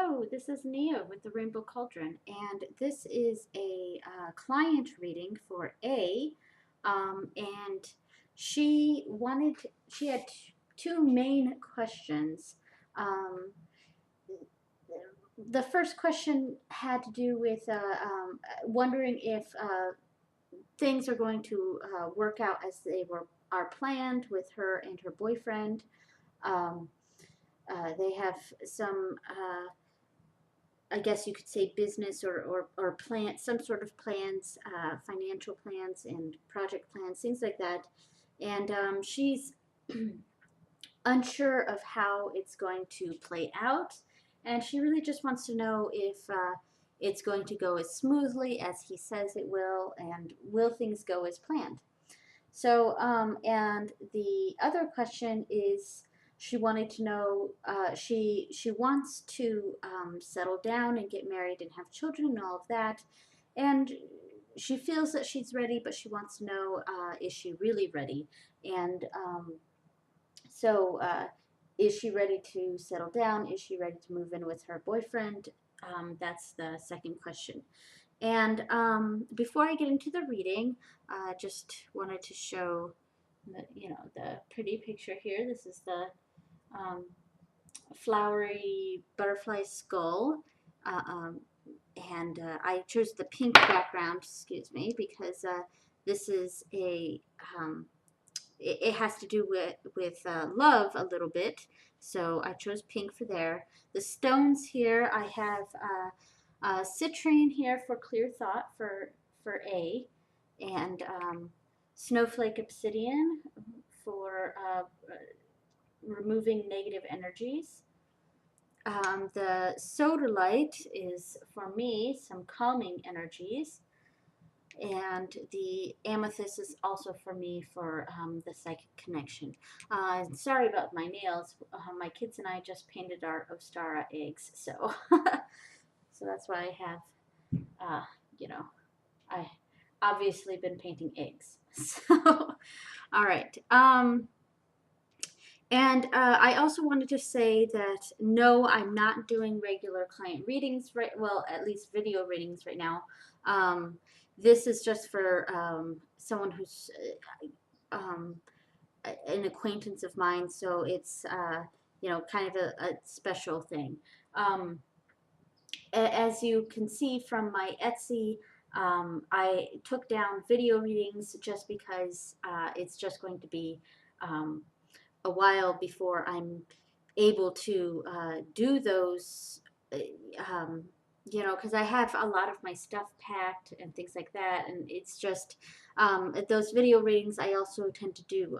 Hello, this is Nia with the Rainbow Cauldron, and this is a client reading for A. And she had two main questions. Um, the first question had to do with wondering if things are going to work out as they are planned with her and her boyfriend. Um, they have some I guess you could say business or plan, some sort of plans, financial plans and project plans, things like that. And she's unsure of how it's going to play out. And she really just wants to know if it's going to go as smoothly as he says it will, and will things go as planned. So, and the other question is, she wanted to know, she wants to settle down and get married and have children and all of that, and she feels that she's ready, but she wants to know, is she really ready? And so, is she ready to settle down? Is she ready to move in with her boyfriend? That's the second question. And before I get into the reading, I just wanted to show the pretty picture here. This is the um, flowery butterfly skull. Uh, um, and I chose the pink background, excuse me, because this is it has to do with love a little bit. So I chose pink for there. The stones here, I have citrine here for clear thought for A, and snowflake obsidian for removing negative energies. The sodalite is for me some calming energies, and the amethyst is also for me for the psychic connection. Sorry about my nails. My kids and I just painted our Ostara eggs, so so that's why I have, uh, you know, I obviously been painting eggs. So, all right. And I also wanted to say that no, I'm not doing regular client readings right. Well, at least video readings right now. This is just for someone who's um, an acquaintance of mine, so it's kind of a special thing. Um, as you can see from my Etsy, I took down video readings just because it's just going to be a while before I'm able to do those, uh, um, because I have a lot of my stuff packed and things like that, and it's just at those video readings. I also tend to do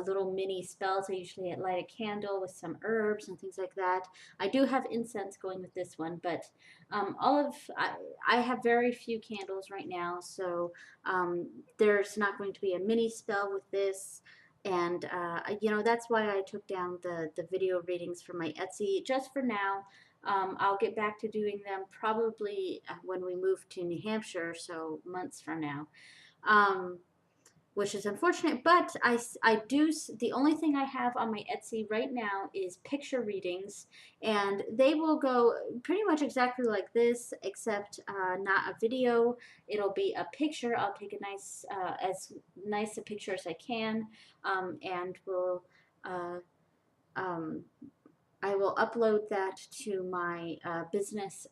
little mini spells. I usually light a candle with some herbs and things like that. I do have incense going with this one, but I have very few candles right now, so there's not going to be a mini spell with this. And that's why I took down the video readings for my Etsy just for now. I'll get back to doing them probably when we move to New Hampshire, so months from now, um, which is unfortunate. But I do, the only thing I have on my Etsy right now is picture readings, and they will go pretty much exactly like this, except not a video. It'll be a picture. I'll take a as nice a picture as I can, and uh, um, I will upload that to my business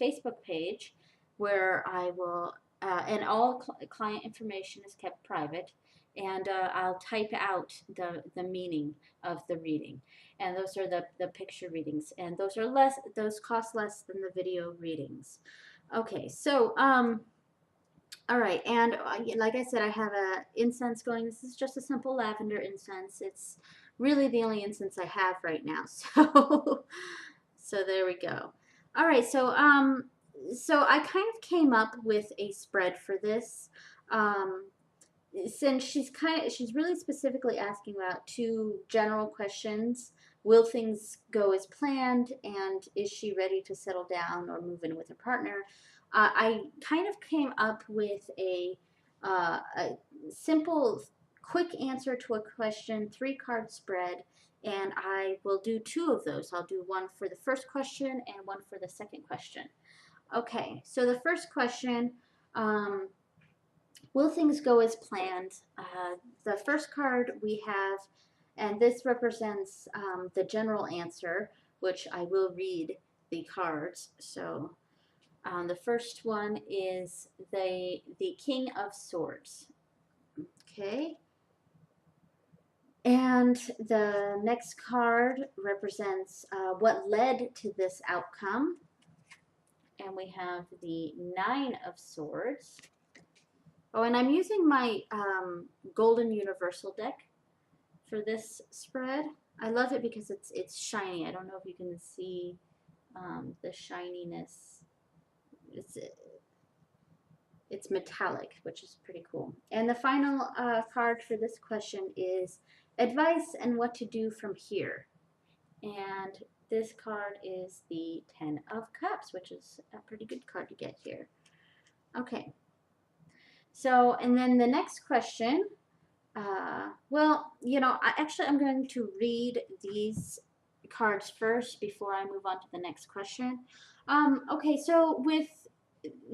Facebook page, where I will, and all client information is kept private, and I'll type out the meaning of the reading. And those are the picture readings, and those cost less than the video readings. Okay, so, all right, and like I said, I have a incense going. This is just a simple lavender incense. It's really the only incense I have right now. So, so there we go. All right, so I kind of came up with a spread for this. Um, since she's really specifically asking about two general questions. Will things go as planned, and is she ready to settle down or move in with a partner? I kind of came up with a simple quick answer to a question, 3-card spread, and I will do two of those. I'll do one for the first question and one for the second question. Okay, so the first question, um, will things go as planned? The first card we have, and this represents the general answer, which I will read the cards. So the first one is the King of Swords. Okay. And the next card represents what led to this outcome. And we have the Nine of Swords. Oh, and I'm using my Golden Universal deck for this spread. I love it because it's shiny. I don't know if you can see the shininess. It's metallic, which is pretty cool. And the final card for this question is advice and what to do from here. And this card is the Ten of Cups, which is a pretty good card to get here. Okay. So, and then the next question, well, you know, I'm going to read these cards first before I move on to the next question. Okay, so with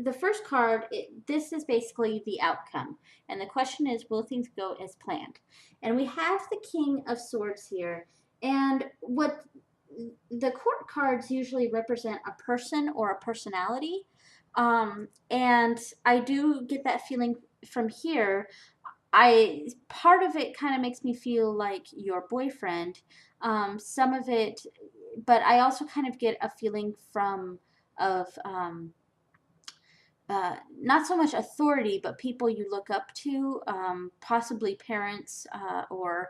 the first card, this is basically the outcome. And the question is, will things go as planned? And we have the King of Swords here. And what the court cards usually represent a person or a personality. And I do get that feeling from here. Part of it kind of makes me feel like your boyfriend. Some of it, but I also kind of get a feeling of not so much authority, but people you look up to, possibly parents or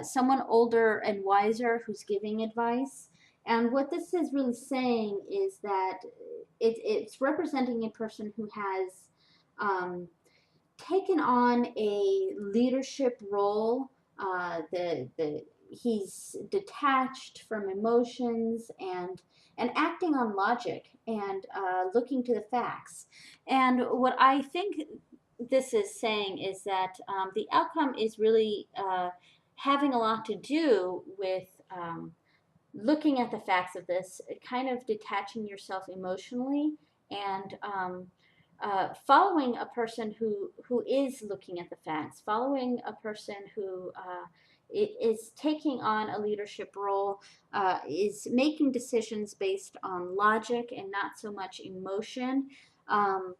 someone older and wiser who's giving advice. And what this is really saying is that it's representing a person who has taken on a leadership role. He's detached from emotions and acting on logic and looking to the facts. And what I think this is saying is that the outcome is really having a lot to do with looking at the facts of this, kind of detaching yourself emotionally and following a person who is looking at the facts, following a person who is taking on a leadership role, is making decisions based on logic and not so much emotion. And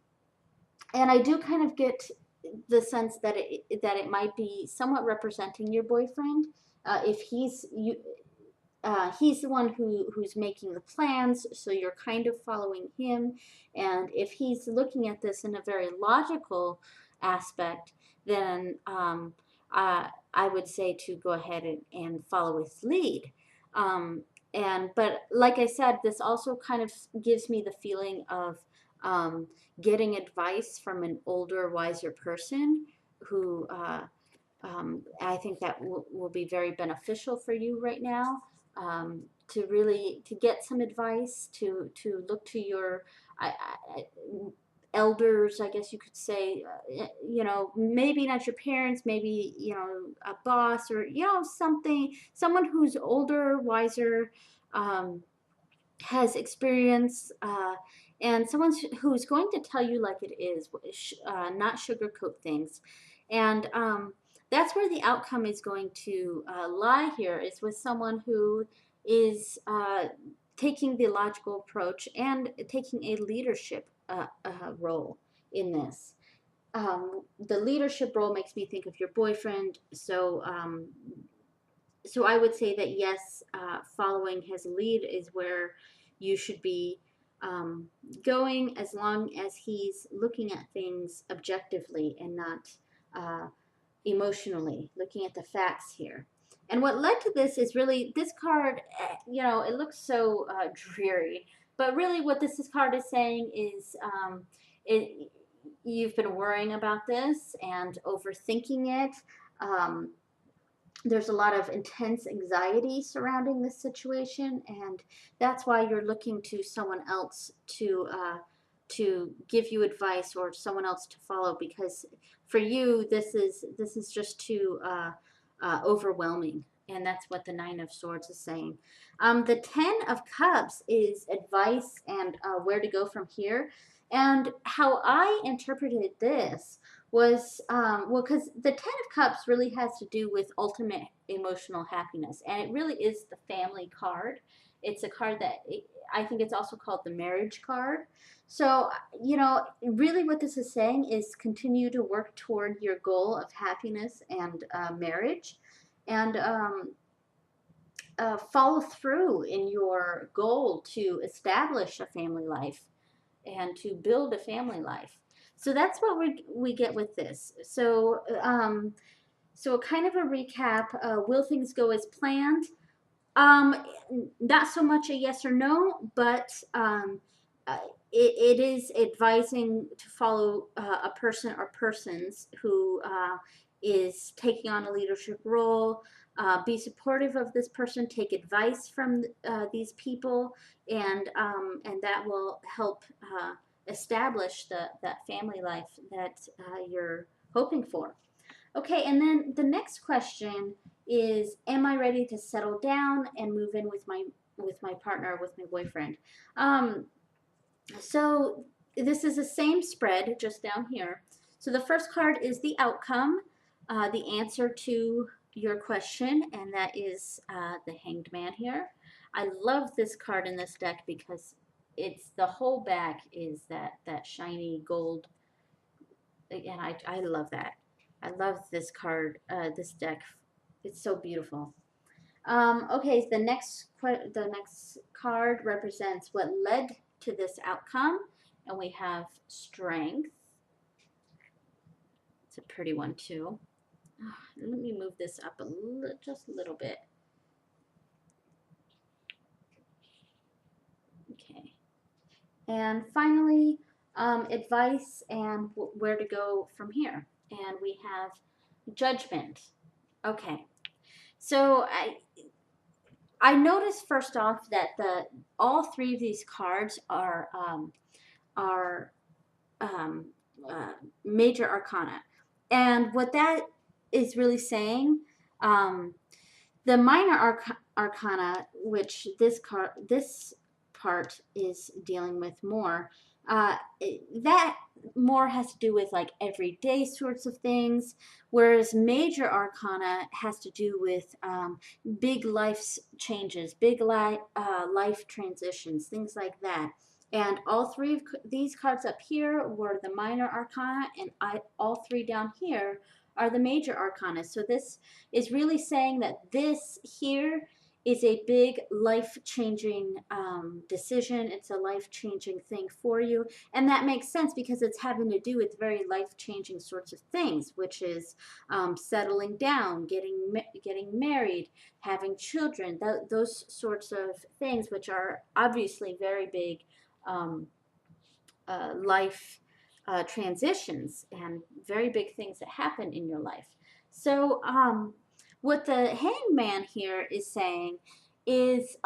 I do kind of get the sense that it might be somewhat representing your boyfriend. If he's the one who's making the plans, so you're kind of following him. And if he's looking at this in a very logical aspect, then I would say to go ahead and follow his lead. But like I said, this also kind of gives me the feeling of getting advice from an older, wiser person who I think that will be very beneficial for you right now. To get some advice, to look to your elders, I guess you could say, you know, maybe not your parents, maybe, you know, a boss or, you know, someone who's older, wiser, has experience, and someone who's going to tell you like it is, not sugarcoat things. And that's where the outcome is going to lie here, is with someone who is taking the logical approach and taking a leadership role in this. The leadership role makes me think of your boyfriend, so so I would say that yes, following his lead is where you should be going, as long as he's looking at things objectively and not emotionally, looking at the facts here. And what led to this is really this card, you know, it looks so dreary, but really what this card is saying is you've been worrying about this and overthinking it. There's a lot of intense anxiety surrounding this situation, and that's why you're looking to someone else to give you advice, or someone else to follow, because for you this is just too overwhelming. And that's what the Nine of Swords is saying. The Ten of Cups is advice and where to go from here. And how I interpreted this was, well, because the Ten of Cups really has to do with ultimate emotional happiness. And it really is the family card. It's a card that I think it's also called the marriage card. So, really what this is saying is continue to work toward your goal of happiness and marriage, and follow through in your goal to establish a family life and to build a family life. So that's what we get with this. So kind of a recap. Will things go as planned? Um, Not so much a yes or no, but uh, it is advising to follow a person or persons who is taking on a leadership role. Be supportive of this person. Take advice from these people, and that will help establish that family life that you're hoping for. Okay, and then the next question is, am I ready to settle down and move in with my partner, with my boyfriend? Um, so this is the same spread, just down here. So the first card is the outcome, the answer to your question, and that is the Hanged Man here. I love this card in this deck because it's the whole back is that shiny gold, and I love that. I love this card, this deck. It's so beautiful. Okay, the next card represents what led to this outcome, and we have Strength. It's a pretty one too. Let me move this up just a little bit. Okay, and finally, advice and where to go from here. And we have Judgment. Okay, so I noticed first off that all three of these cards are um, major arcana, and what that is really saying, um, the minor arcana, which this part is dealing with more, that more has to do with like everyday sorts of things, whereas major arcana has to do with big life changes, big life transitions, things like that. And all three of these cards up here were the minor arcana, and all three down here are the major arcana. So this is really saying that this here is a big life-changing decision. It's a life-changing thing for you, and that makes sense because it's having to do with very life-changing sorts of things, which is settling down, getting married, having children, those sorts of things, which are obviously very big um, life transitions and very big things that happen in your life. So, what the hangman here is saying is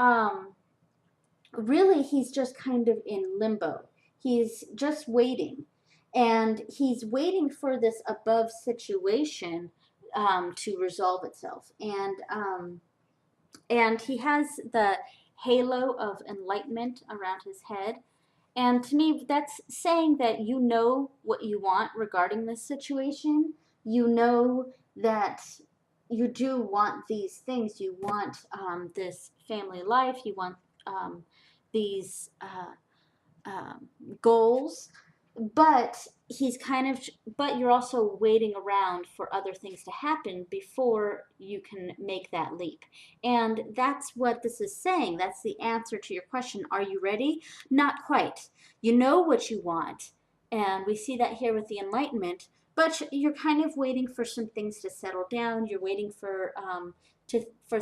really he's just kind of in limbo. He's just waiting, and he's waiting for this above situation to resolve itself. And he has the halo of enlightenment around his head, and to me, that's saying that you know what you want regarding this situation. You know that you do want these things. You want this family life. You want these goals, but but you're also waiting around for other things to happen before you can make that leap. And that's what this is saying. That's the answer to your question. Are you ready? Not quite. You know what you want, and we see that here with the enlightenment, but you're kind of waiting for some things to settle down. You're waiting for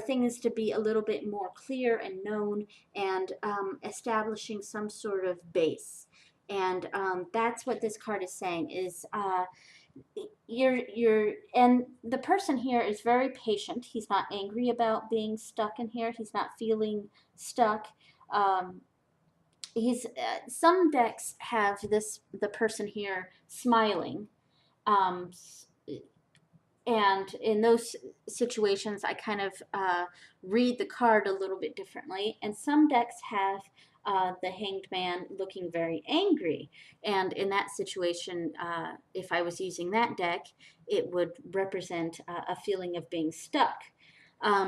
things to be a little bit more clear and known, and establishing some sort of base. And that's what this card is saying is and the person here is very patient. He's not angry about being stuck in here. He's not feeling stuck. Um, he's Some decks have the person here smiling, um, And in those situations, I kind of read the card a little bit differently. And some decks have the Hanged Man looking very angry. And in that situation, if I was using that deck, it would represent a feeling of being stuck.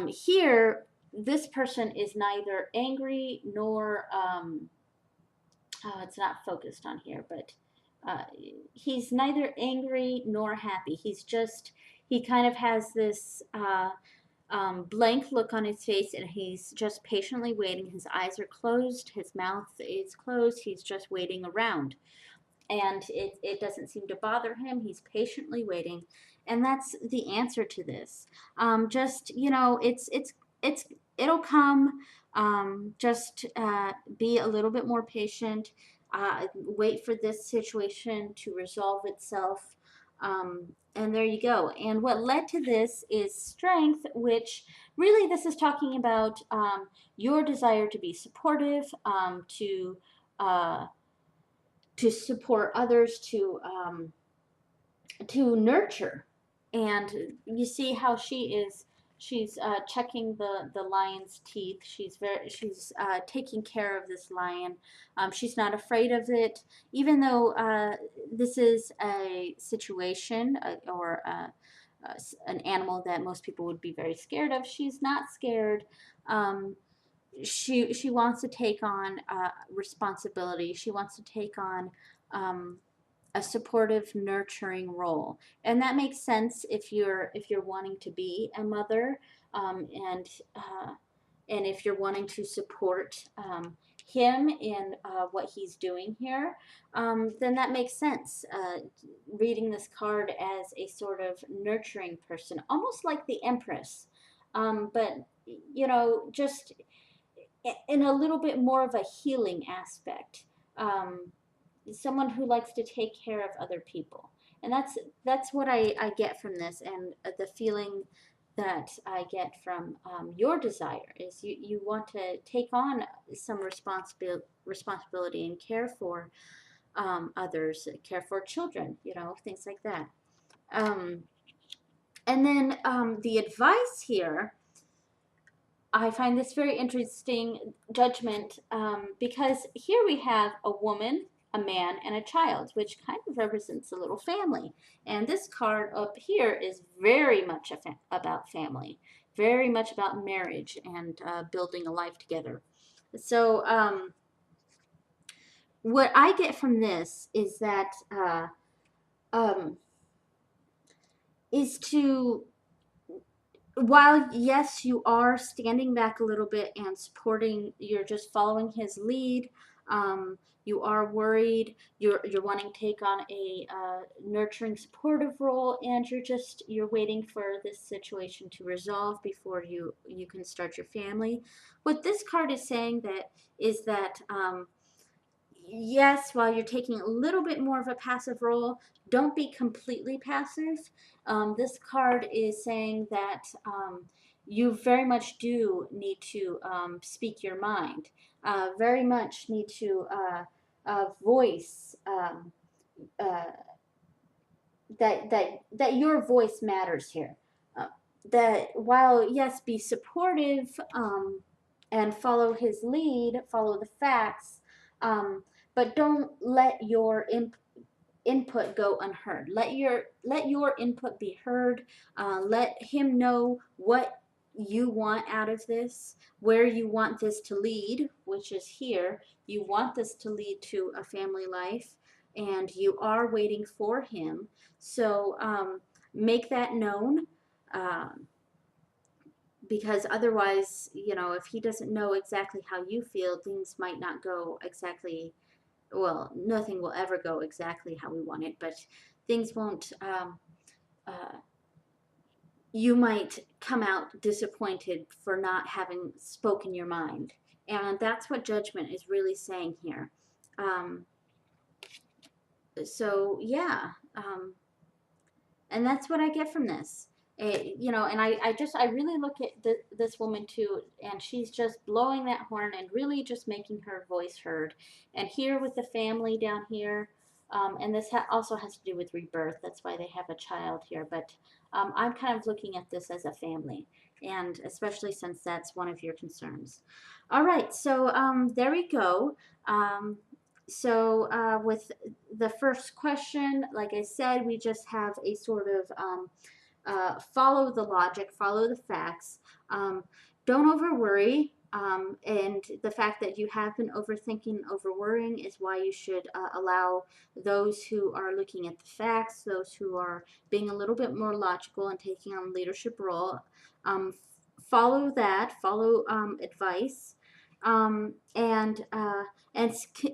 Here, this person is neither angry nor, it's not focused on here, but uh, he's neither angry nor happy. He kind of has this blank look on his face, and he's just patiently waiting. His eyes are closed, his mouth is closed, he's just waiting around. And it doesn't seem to bother him. He's patiently waiting. And that's the answer to this. Just, it'll come. Just be a little bit more patient. Wait for this situation to resolve itself. And there you go. And what led to this is strength, which really this is talking about your desire to be supportive, uh, to support others, to nurture. And you see how she's checking the lion's teeth. She's taking care of this lion. She's not afraid of it, even though this is a situation or an animal that most people would be very scared of. She's not scared. Um, she wants to take on responsibility. She wants to take on a supportive, nurturing role, and that makes sense if you're wanting to be a mother, and if you're wanting to support him in what he's doing here, then that makes sense. Reading this card as a sort of nurturing person, almost like the Empress, but just in a little bit more of a healing aspect. Someone who likes to take care of other people, and that's what I get from this, and the feeling that I get from your desire is you want to take on some responsibility and care for others, care for children, things like that. Um, and then the advice here, I find this very interesting, Judgment, because here we have a woman, a man, and a child, which kind of represents a little family. And this card up here is very much about family, very much about marriage and building a life together. So what I get from this is that um, is to while yes, you are standing back a little bit and supporting, you're just following his lead. You are worried. You're wanting to take on a nurturing, supportive role, and you're waiting for this situation to resolve before you can start your family. What this card is saying that yes, while you're taking a little bit more of a passive role, don't be completely passive. This card is saying that you very much do need to speak your mind, very much need to voice uh, that your voice matters here. Uh, that while yes, be supportive and follow his lead, follow the facts, but don't let your input go unheard. Let your input be heard. Let him know what you want out of this, where you want this to lead, which is here. You want this to lead to a family life, and you are waiting for him. So make that known. Um, because otherwise, if he doesn't know exactly how you feel, things might not go exactly, well, nothing will ever go exactly how we want it, but things won't, uh, you might come out disappointed for not having spoken your mind. And that's what Judgment is really saying here. Um, so, yeah. And that's what I get from this. And I really look at this woman too, and she's just blowing that horn and really just making her voice heard. And here with the family down here, And this also has to do with rebirth. That's why they have a child here. But I'm kind of looking at this as a family, and especially since that's one of your concerns. All right, so there we go. Um, with the first question, like I said, we just have a sort of follow the logic, follow the facts. Um, don't over worry. And the fact that you have been overthinking, over worrying is why you should allow those who are looking at the facts, those who are being a little bit more logical and taking on leadership role, um, follow that, follow advice, and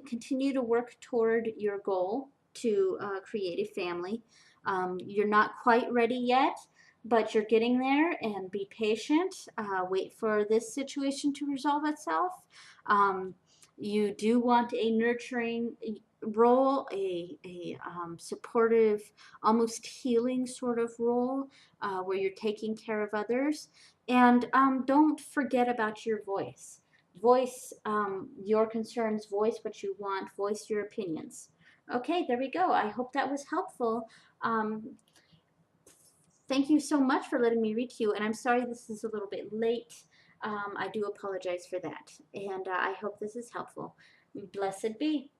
continue to work toward your goal to create a family. You're not quite ready yet, but you're getting there, and be patient. Wait for this situation to resolve itself. Um, you do want a nurturing role, a supportive, almost healing sort of role where you're taking care of others. And don't forget about your voice. Voice your concerns, voice what you want, voice your opinions. Okay, there we go. I hope that was helpful. Um, Thank you so much for letting me read to you, and I'm sorry this is a little bit late. I do apologize for that, and I hope this is helpful. Blessed be.